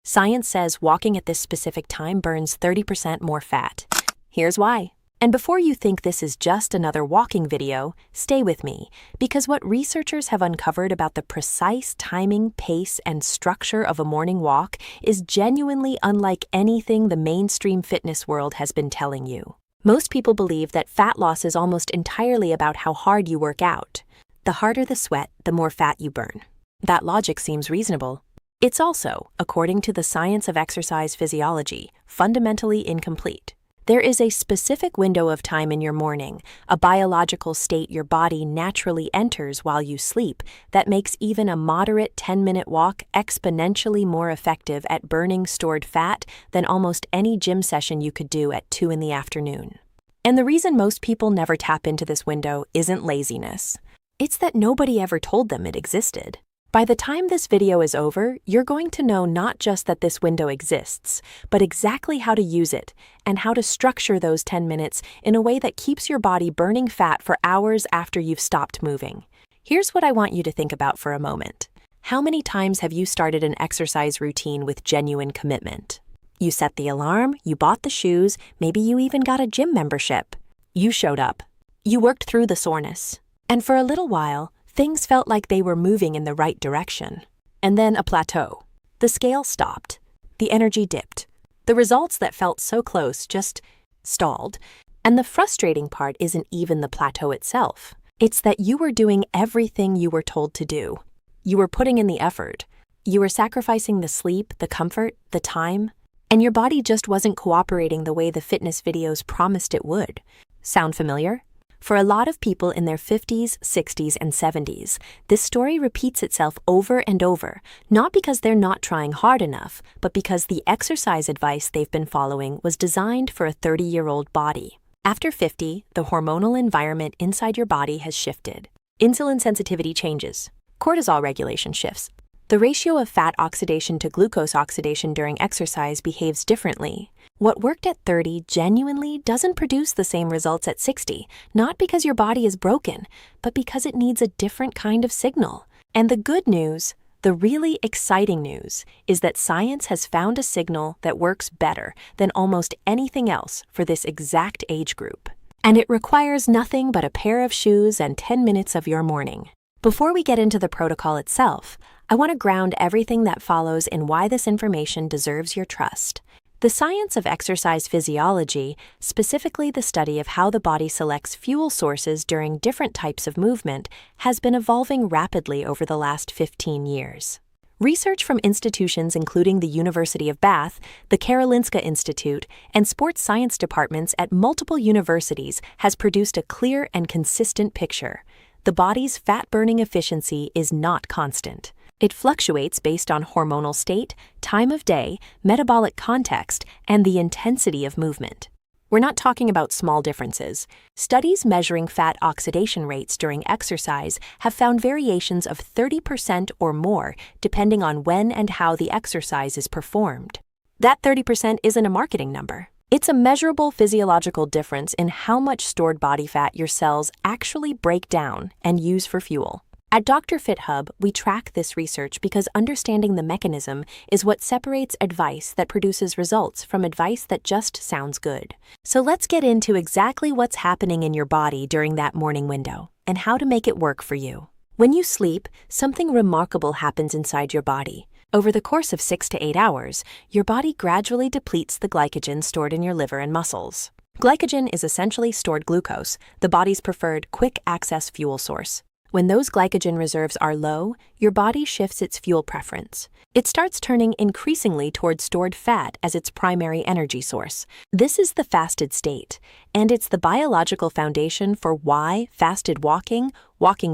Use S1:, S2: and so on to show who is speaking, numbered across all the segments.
S1: Science says walking at this specific time burns 30% more fat. Here's why. And before you think this is just another walking video, stay with me, because what researchers have uncovered about the precise timing, pace, and structure of a morning walk is genuinely unlike anything the mainstream fitness world has been telling you. Most people believe that fat loss is almost entirely about how hard you work out. The harder the sweat, the more fat you burn. That logic seems reasonable. It's also, according to the science of exercise physiology, fundamentally incomplete. There is a specific window of time in your morning, a biological state your body naturally enters while you sleep, that makes even a moderate 10-minute walk exponentially more effective at burning stored fat than almost any gym session you could do at 2 in the afternoon. And the reason most people never tap into this window isn't laziness. It's that nobody ever told them it existed. By the time this video is over, you're going to know not just that this window exists, but exactly how to use it and how to structure those 10 minutes in a way that keeps your body burning fat for hours after you've stopped moving. Here's what I want you to think about for a moment. How many times have you started an exercise routine with genuine commitment? You set the alarm, you bought the shoes, maybe you even got a gym membership. You showed up. You worked through the soreness. And for a little while, things felt like they were moving in the right direction. And then a plateau. The scale stopped. The energy dipped. The results that felt so close just stalled. And the frustrating part isn't even the plateau itself. It's that you were doing everything you were told to do. You were putting in the effort. You were sacrificing the sleep, the comfort, the time, and your body just wasn't cooperating the way the fitness videos promised it would. Sound familiar? For a lot of people in their 50s, 60s, and 70s, this story repeats itself over and over, not because they're not trying hard enough, but because the exercise advice they've been following was designed for a 30-year-old body. After 50, the hormonal environment inside your body has shifted. Insulin sensitivity changes. Cortisol regulation shifts. The ratio of fat oxidation to glucose oxidation during exercise behaves differently. What worked at 30 genuinely doesn't produce the same results at 60, not because your body is broken, but because it needs a different kind of signal. And the good news, the really exciting news, is that science has found a signal that works better than almost anything else for this exact age group. And it requires nothing but a pair of shoes and 10 minutes of your morning. Before we get into the protocol itself, I want to ground everything that follows in why this information deserves your trust. The science of exercise physiology, specifically the study of how the body selects fuel sources during different types of movement, has been evolving rapidly over the last 15 years. Research from institutions including the University of Bath, the Karolinska Institute, and sports science departments at multiple universities has produced a clear and consistent picture. The body's fat-burning efficiency is not constant. It fluctuates based on hormonal state, time of day, metabolic context, and the intensity of movement. We're not talking about small differences. Studies measuring fat oxidation rates during exercise have found variations of 30% or more depending on when and how the exercise is performed. That 30% isn't a marketing number. It's a measurable physiological difference in how much stored body fat your cells actually break down and use for fuel. At DrFitHub, we track this research because understanding the mechanism is what separates advice that produces results from advice that just sounds good. So let's get into exactly what's happening in your body during that morning window and how to make it work for you. When you sleep, something remarkable happens inside your body. Over the course of 6 to 8 hours, your body gradually depletes the glycogen stored in your liver and muscles. Glycogen is essentially stored glucose, the body's preferred quick-access fuel source. When those glycogen reserves are low, your body shifts its fuel preference. It starts turning increasingly toward stored fat as its primary energy source. This is the fasted state, and it's the biological foundation for why fasted walking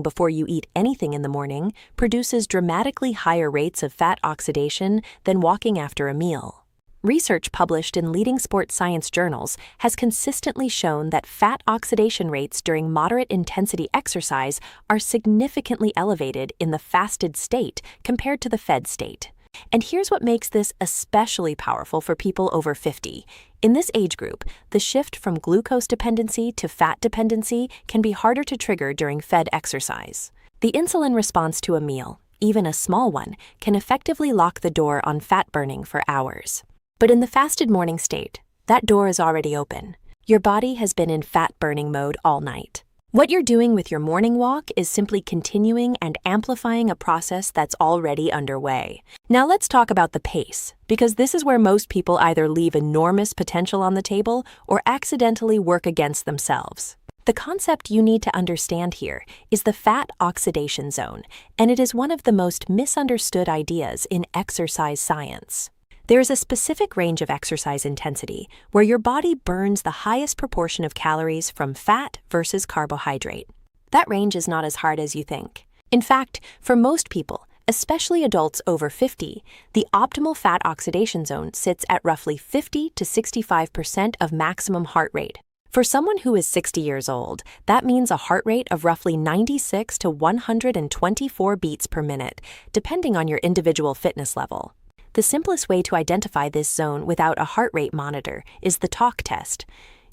S1: before you eat anything in the morning, produces dramatically higher rates of fat oxidation than walking after a meal. Research published in leading sports science journals has consistently shown that fat oxidation rates during moderate intensity exercise are significantly elevated in the fasted state compared to the fed state. And here's what makes this especially powerful for people over 50. In this age group, the shift from glucose dependency to fat dependency can be harder to trigger during fed exercise. The insulin response to a meal, even a small one, can effectively lock the door on fat burning for hours. But in the fasted morning state, that door is already open. Your body has been in fat burning mode all night. What you're doing with your morning walk is simply continuing and amplifying a process that's already underway. Now let's talk about the pace, because this is where most people either leave enormous potential on the table or accidentally work against themselves. The concept you need to understand here is the fat oxidation zone, and it is one of the most misunderstood ideas in exercise science. There is a specific range of exercise intensity where your body burns the highest proportion of calories from fat versus carbohydrate. That range is not as hard as you think. In fact, for most people, especially adults over 50, the optimal fat oxidation zone sits at roughly 50 to 65% of maximum heart rate. For someone who is 60 years old, that means a heart rate of roughly 96 to 124 beats per minute, depending on your individual fitness level. The simplest way to identify this zone without a heart rate monitor is the talk test.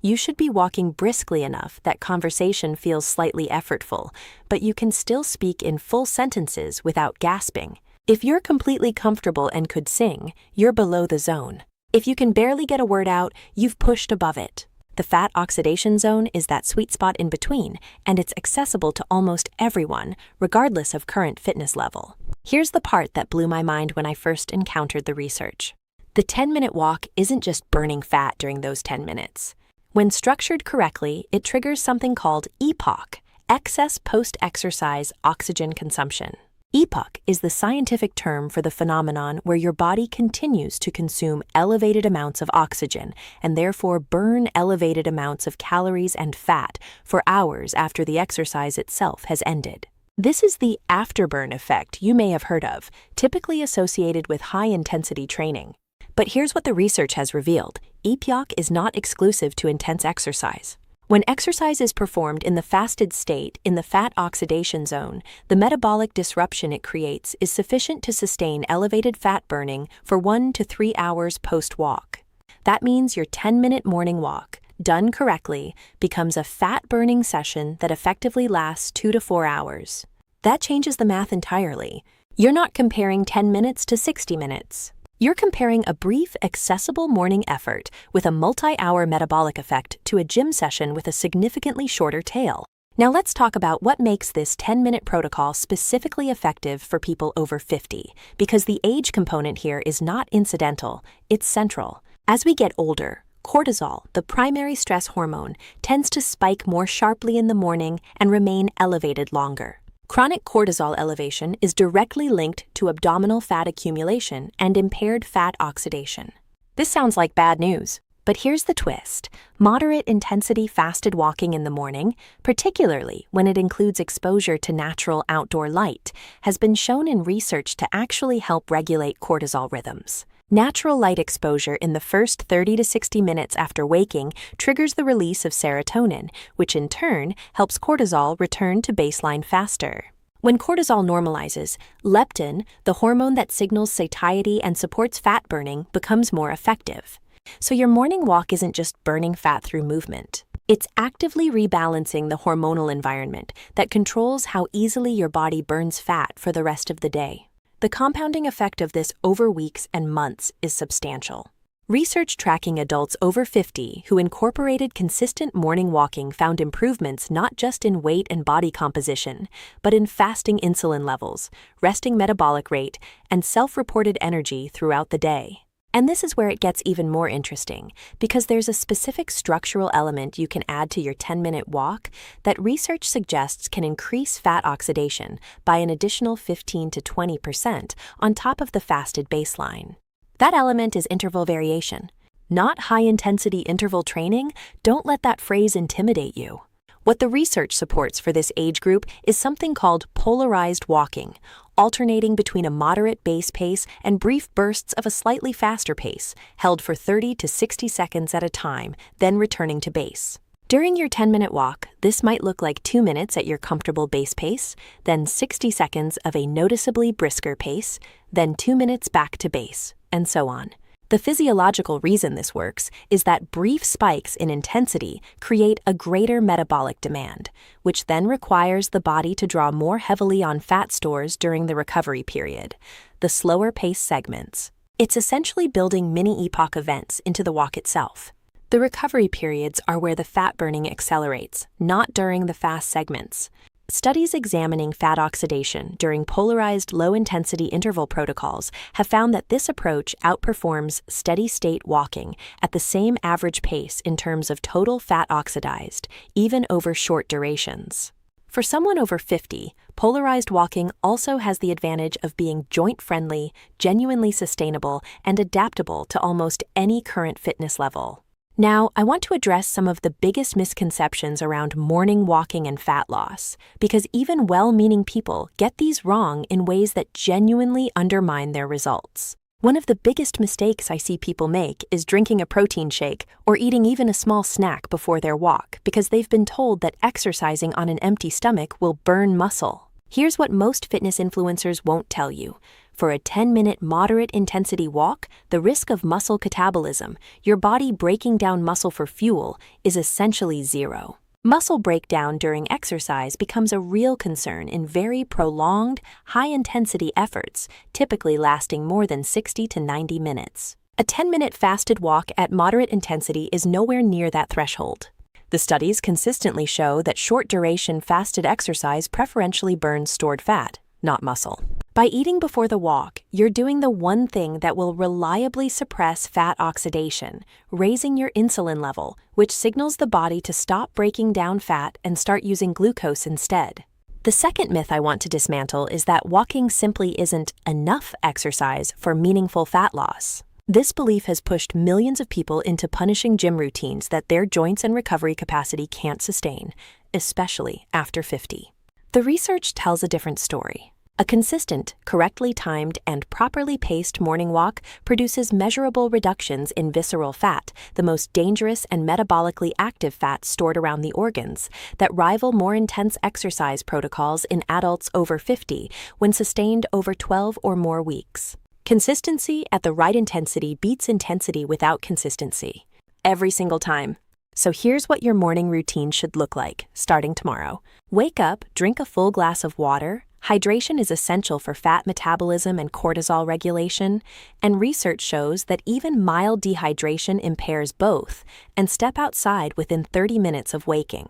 S1: You should be walking briskly enough that conversation feels slightly effortful, but you can still speak in full sentences without gasping. If you're completely comfortable and could sing, you're below the zone. If you can barely get a word out, you've pushed above it. The fat oxidation zone is that sweet spot in between, and it's accessible to almost everyone, regardless of current fitness level. Here's the part that blew my mind when I first encountered the research. The 10-minute walk isn't just burning fat during those 10 minutes. When structured correctly, it triggers something called EPOC, excess post-exercise oxygen consumption. EPOC is the scientific term for the phenomenon where your body continues to consume elevated amounts of oxygen and therefore burn elevated amounts of calories and fat for hours after the exercise itself has ended. This is the afterburn effect you may have heard of, typically associated with high-intensity training. But here's what the research has revealed. EPOC is not exclusive to intense exercise. When exercise is performed in the fasted state in the fat oxidation zone, the metabolic disruption it creates is sufficient to sustain elevated fat burning for 1 to 3 hours post-walk. That means your 10-minute morning walk, done correctly, becomes a fat-burning session that effectively lasts 2 to 4 hours. That changes the math entirely. You're not comparing 10 minutes to 60 minutes. You're comparing a brief, accessible morning effort with a multi-hour metabolic effect to a gym session with a significantly shorter tail. Now let's talk about what makes this 10-minute protocol specifically effective for people over 50, because the age component here is not incidental, it's central. As we get older, cortisol, the primary stress hormone, tends to spike more sharply in the morning and remain elevated longer. Chronic cortisol elevation is directly linked to abdominal fat accumulation and impaired fat oxidation. This sounds like bad news, but here's the twist. Moderate intensity fasted walking in the morning, particularly when it includes exposure to natural outdoor light, has been shown in research to actually help regulate cortisol rhythms. Natural light exposure in the first 30 to 60 minutes after waking triggers the release of serotonin, which in turn helps cortisol return to baseline faster. When cortisol normalizes, leptin, the hormone that signals satiety and supports fat burning, becomes more effective. So your morning walk isn't just burning fat through movement. It's actively rebalancing the hormonal environment that controls how easily your body burns fat for the rest of the day. The compounding effect of this over weeks and months is substantial. Research tracking adults over 50 who incorporated consistent morning walking found improvements not just in weight and body composition, but in fasting insulin levels, resting metabolic rate, and self-reported energy throughout the day. And this is where it gets even more interesting, because there's a specific structural element you can add to your 10-minute walk that research suggests can increase fat oxidation by an additional 15 to 20% on top of the fasted baseline. That element is interval variation. Not high-intensity interval training. Don't let that phrase intimidate you. What the research supports for this age group is something called polarized walking, alternating between a moderate base pace and brief bursts of a slightly faster pace, held for 30 to 60 seconds at a time, then returning to base. During your 10-minute walk, this might look like 2 minutes at your comfortable base pace, then 60 seconds of a noticeably brisker pace, then 2 minutes back to base, and so on. The physiological reason this works is that brief spikes in intensity create a greater metabolic demand, which then requires the body to draw more heavily on fat stores during the recovery period, the slower pace segments. It's essentially building mini epoch events into the walk itself. The recovery periods are where the fat burning accelerates, not during the fast segments. Studies examining fat oxidation during polarized low-intensity interval protocols have found that this approach outperforms steady-state walking at the same average pace in terms of total fat oxidized, even over short durations. For someone over 50, polarized walking also has the advantage of being joint-friendly, genuinely sustainable, and adaptable to almost any current fitness level. Now, I want to address some of the biggest misconceptions around morning walking and fat loss, because even well-meaning people get these wrong in ways that genuinely undermine their results. One of the biggest mistakes I see people make is drinking a protein shake or eating even a small snack before their walk because they've been told that exercising on an empty stomach will burn muscle. Here's what most fitness influencers won't tell you. For a 10-minute moderate intensity walk, the risk of muscle catabolism, your body breaking down muscle for fuel, is essentially zero. Muscle breakdown during exercise becomes a real concern in very prolonged, high-intensity efforts, typically lasting more than 60 to 90 minutes. A 10-minute fasted walk at moderate intensity is nowhere near that threshold. The studies consistently show that short-duration fasted exercise preferentially burns stored fat, not muscle. By eating before the walk, you're doing the one thing that will reliably suppress fat oxidation, raising your insulin level, which signals the body to stop breaking down fat and start using glucose instead. The second myth I want to dismantle is that walking simply isn't enough exercise for meaningful fat loss. This belief has pushed millions of people into punishing gym routines that their joints and recovery capacity can't sustain, especially after 50. The research tells a different story. A consistent, correctly timed, and properly paced morning walk produces measurable reductions in visceral fat, the most dangerous and metabolically active fat stored around the organs, that rival more intense exercise protocols in adults over 50 when sustained over 12 or more weeks. Consistency at the right intensity beats intensity without consistency. Every single time. So here's what your morning routine should look like, starting tomorrow. Wake up, drink a full glass of water. Hydration is essential for fat metabolism and cortisol regulation, and research shows that even mild dehydration impairs both, and step outside within 30 minutes of waking.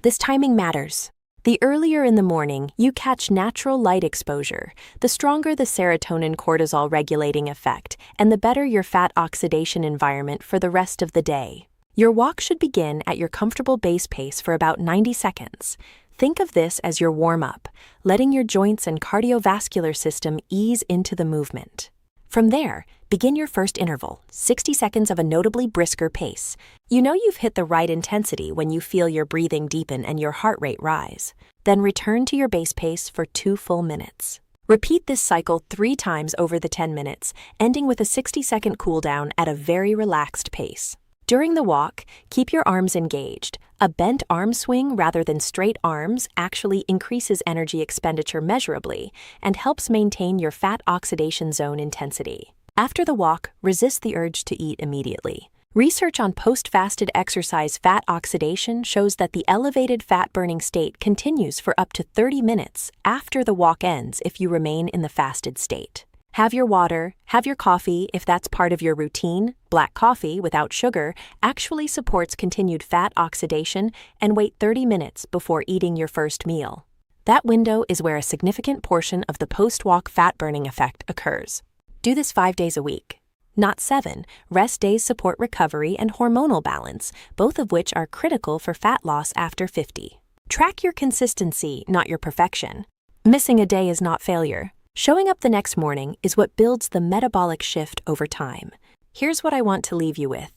S1: This timing matters. The earlier in the morning you catch natural light exposure, the stronger the serotonin-cortisol regulating effect, and the better your fat oxidation environment for the rest of the day. Your walk should begin at your comfortable base pace for about 90 seconds. Think of this as your warm-up, letting your joints and cardiovascular system ease into the movement. From there, begin your first interval, 60 seconds of a notably brisker pace. You know you've hit the right intensity when you feel your breathing deepen and your heart rate rise. Then return to your base pace for 2 full minutes. Repeat this cycle 3 times over the 10 minutes, ending with a 60-second cooldown at a very relaxed pace. During the walk, keep your arms engaged. A bent arm swing rather than straight arms actually increases energy expenditure measurably and helps maintain your fat oxidation zone intensity. After the walk, resist the urge to eat immediately. Research on post-fasted exercise fat oxidation shows that the elevated fat-burning state continues for up to 30 minutes after the walk ends if you remain in the fasted state. Have your water, have your coffee if that's part of your routine. Black coffee without sugar actually supports continued fat oxidation, and wait 30 minutes before eating your first meal. That window is where a significant portion of the post-walk fat-burning effect occurs. Do this 5 days a week. Not 7. Rest days support recovery and hormonal balance, both of which are critical for fat loss after 50. Track your consistency, not your perfection. Missing a day is not failure. Showing up the next morning is what builds the metabolic shift over time. Here's what I want to leave you with.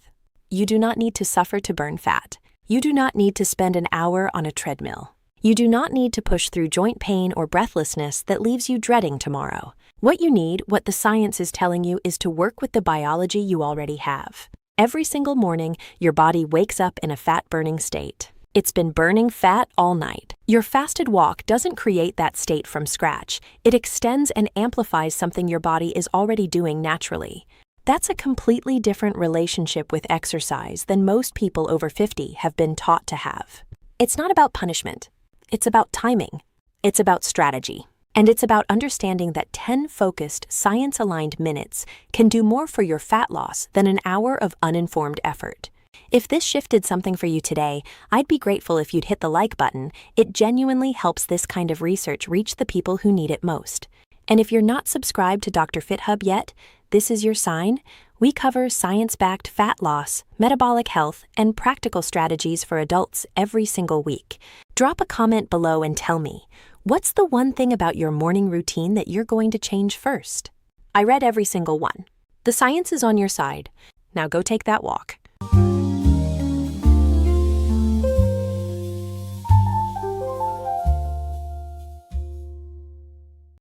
S1: You do not need to suffer to burn fat. You do not need to spend an hour on a treadmill. You do not need to push through joint pain or breathlessness that leaves you dreading tomorrow. What you need, what the science is telling you, is to work with the biology you already have. Every single morning, your body wakes up in a fat-burning state. It's been burning fat all night. Your fasted walk doesn't create that state from scratch. It extends and amplifies something your body is already doing naturally. That's a completely different relationship with exercise than most people over 50 have been taught to have. It's not about punishment. It's about timing. It's about strategy. And it's about understanding that 10 focused, science-aligned minutes can do more for your fat loss than an hour of uninformed effort. If this shifted something for you today, I'd be grateful if you'd hit the like button. It genuinely helps this kind of research reach the people who need it most. And if you're not subscribed to DrFitHub yet, this is your sign. We cover science-backed fat loss, metabolic health, and practical strategies for adults every single week. Drop a comment below and tell me, what's the one thing about your morning routine that you're going to change first? I read every single one. The science is on your side. Now go take that walk.